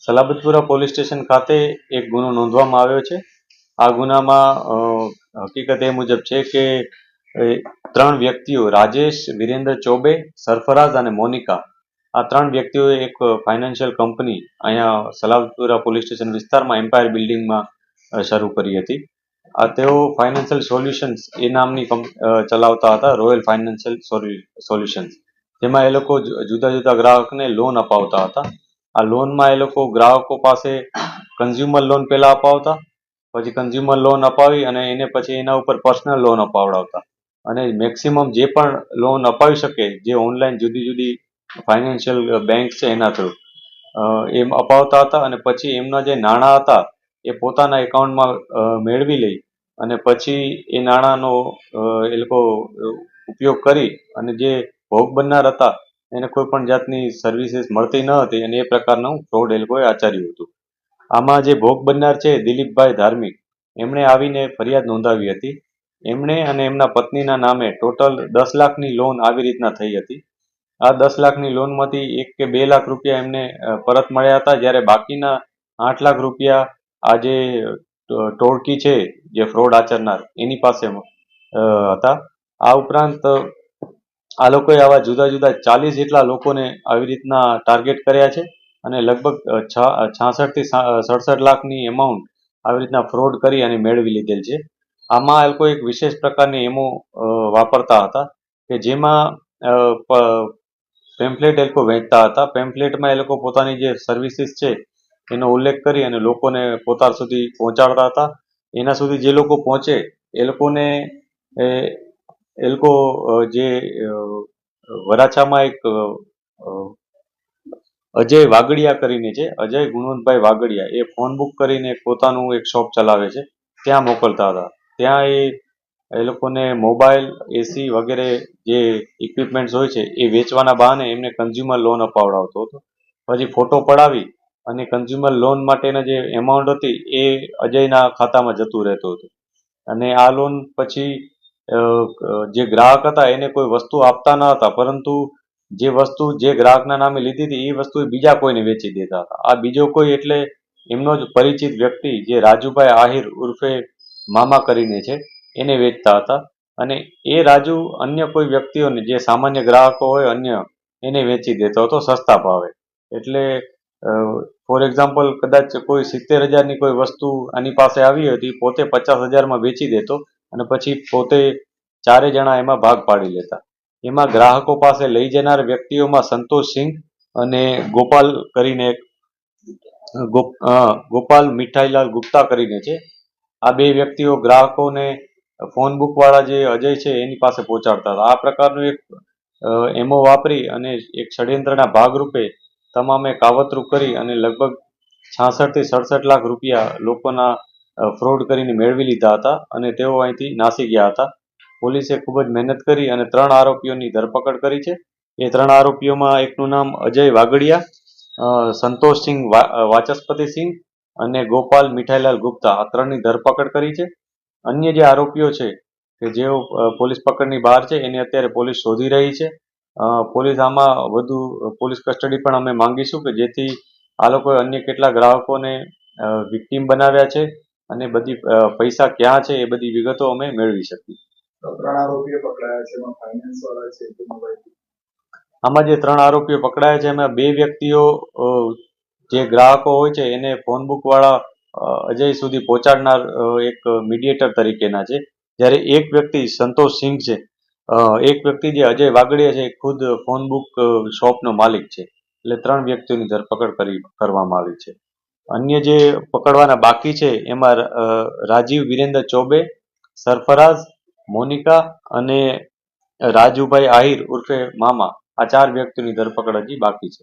Salabatpura police station ખાતે એક ગુનો નોંધવામાં આવ્યો છે। આ ગુનામાં હકીકત એ મુજબ છે કે ત્રણ વ્યક્તિઓ રાજેશ, વિરેન્દ્ર ચૌબે, સરફરાઝ અને મોનિકા આ ત્રણ વ્યક્તિઓએ એક ફાઇનાન્શિયલ કંપની અહીંયા સલાબતપુરા પોલીસ સ્ટેશન વિસ્તારમાં એમ્પાયર બિલ્ડિંગમાં શરૂ કરી હતી। તેઓ ફાઇનાન્શિયલ સોલ્યુશન્સ એ નામની ચલાવતા હતા, રોયલ ફાઇનાન્શિયલ સોલ્યુશન્સ, જેમાં એ લોકો જુદા જુદા ગ્રાહકને લોન અપાવતા હતા। આ લોનમાં એ લોકો ગ્રાહકો પાસે કન્ઝ્યુમર લોન પહેલા અપાવતા, પછી કન્ઝ્યુમર લોન અપાવી અને એને પછી એના ઉપર પર્સનલ લોન અપાવડાવતા અને મેક્સિમમ જે પણ લોન અપાવી શકે જે ઓનલાઈન જુદી જુદી ફાઇનાન્શિયલ બેંક છે એના થ્રુ એમ અપાવતા હતા અને પછી એમના જે નાણાં હતા એ પોતાના એકાઉન્ટમાં મેળવી લઈ અને પછી એ નાણાંનો એ લોકો ઉપયોગ કરી અને જે ભોગ બનનાર હતા એને કોઈ પણ જાતની સર્વિસીસ મળતી ન હતી અને એ પ્રકારનું ફ્રોડ એ લોકોએ આચર્યું હતું। આમાં જે ભોગ બનનાર છે દિલીપભાઈ ધાર્મિક, એમણે આવીને ફરિયાદ નોંધાવી હતી। એમણે અને એમના પત્નીના નામે ટોટલ 10 લાખની લોન આવી રીતના થઈ હતી। આ 10 લાખની લોનમાંથી 1 કે 2 લાખ રૂપિયા એમને પરત મળ્યા હતા, જ્યારે બાકીના 8 લાખ રૂપિયા આ જે ટોળકી છે જે ફ્રોડ આચરનાર એની પાસે હતા। આ ઉપરાંત આ લોકોએ આવા જુદા જુદા 40 જેટલા લોકોને આવી રીતના ટાર્ગેટ કર્યા છે અને લગભગ 66 થી 67 લાખની એમાઉન્ટ આવી રીતના ફ્રોડ કરી અને મેળવી લીધેલ છે। આમાં એ લોકો એક વિશેષ પ્રકારની એમો વાપરતા હતા કે જેમાં પેમ્ફલેટ એ લોકો વેચતા હતા। પેમ્ફલેટમાં એ લોકો પોતાની જે સર્વિસીસ છે એનો ઉલ્લેખ કરી અને લોકોને પોતા સુધી પહોંચાડતા હતા। એના સુધી જે લોકો પહોંચે એ લોકોને એ લોકો જે વરાછામાં એક અજય વાગડિયા કરીને છે, અજય ગુણવંતભાઈ વાગડિયા, એ ફોન બુક કરીને પોતાનું એક શોપ ચલાવે છે, ત્યાં મોકલતા હતા। ત્યાં એ લોકોને મોબાઈલ, એસી વગેરે જે ઇક્વિપમેન્ટ્સ હોય છે એ વેચવાના બહાને એમને કન્ઝ્યુમર લોન અપાવડાવતો હતો। પછી ફોટો પડાવી અને કન્ઝ્યુમર લોન માટેના જે એમાઉન્ટ હતી એ અજયના ખાતામાં જતું રહેતું હતું અને આ લોન પછી જે ગ્રાહક હતા એને કોઈ વસ્તુ આપતા ન હતા, પરંતુ જે વસ્તુ જે ગ્રાહકના નામે લીધી હતી એ વસ્તુ બીજા કોઈને વેચી દેતા હતા। આ બીજો કોઈ એટલે એમનો જ પરિચિત વ્યક્તિ જે રાજુભાઈ આહિર ઉર્ફે મામા કરીને છે એને વેચતા હતા અને એ રાજુ અન્ય કોઈ વ્યક્તિઓને જે સામાન્ય ગ્રાહકો હોય અન્ય એને વેચી દેતો હતો સસ્તા ભાવે। એટલે ફોર એક્ઝામ્પલ કદાચ કોઈ 70,000ની કોઈ વસ્તુ આની પાસે આવી હતી, પોતે 50,000માં વેચી દેતો અને પછી પોતે 4 જણા એમાં ભાગ પાડી લેતા। એમાં ગ્રાહકો પાસે લઈ જનાર વ્યક્તિઓમાં સંતોષસિંહ અને ગોપાલ કરીને ગોપાલ મીઠાઈલાલ ગુપ્તા કરીને છે। આ બે વ્યક્તિઓ ગ્રાહકોને ફોન બુક વાળા જે અજય છે એની પાસે પહોંચાડતા હતા। આ પ્રકારનું એક એમો વાપરી અને એક ષડયંત્રના ભાગરૂપે તમામે કાવતરું કરી અને લગભગ 66 થી 67 લાખ રૂપિયા લોકોના ફ્રોડ કરીને મેળવી લીધા હતા અને તેઓ અહીંથી નાસી ગયા હતા। પોલીસે ખૂબ જ મહેનત કરી અને 3 આરોપીઓની ધરપકડ કરી છે। એ 3 આરોપીઓમાં એકનું નામ અજય વાગડિયા, સંતોષસિંહ વાચસ્પતિસિંહ અને ગોપાલ મીઠાઈલાલ ગુપ્તા, આ 3ની ધરપકડ કરી છે। અન્ય જે આરોપીઓ છે કે જેઓ પોલીસ પકડની બહાર છે એને અત્યારે પોલીસ શોધી રહી છે। પોલીસ આમાં વધુ પોલીસ કસ્ટડી પણ અમે માંગીશું કે જેથી આ લોકોએ અન્ય કેટલા ગ્રાહકોને વિક્ટીમ બનાવ્યા છે અને બધી પૈસા ક્યાં છે એ બધી વિગતો અમે મેળવી શકીએ। 3 આરોપીઓ પકડાયા છે, એમાં ફાઇનાન્સ વાળા છે કે મોબાઈલ? આમાં જે 3 આરોપીઓ પકડાયા છે એમાં 2 વ્યક્તિઓ જે ગ્રાહકો હોય છે એને ફોન બુક વાળા અજય સુધી પહોંચાડનાર એક મીડિયેટર તરીકેના છે, જ્યારે એક વ્યક્તિ સંતોષ સિંહ છે, એક વ્યક્તિ જે અજય વાગડિયા છે એ ખુદ ફોન બુક શોપનો માલિક છે। એટલે 3 વ્યક્તિઓની ધરપકડ કરવામાં આવી છે। અન્ય જે પકડવાના બાકી છે એમાં રાજીવ વિરેન્દ્ર ચૌબે, સરફરાઝ, મોનિકા અને રાજુભાઈ આહિર ઉર્ફે મામા, આ 4 વ્યક્તિઓની ધરપકડ હજી બાકી છે।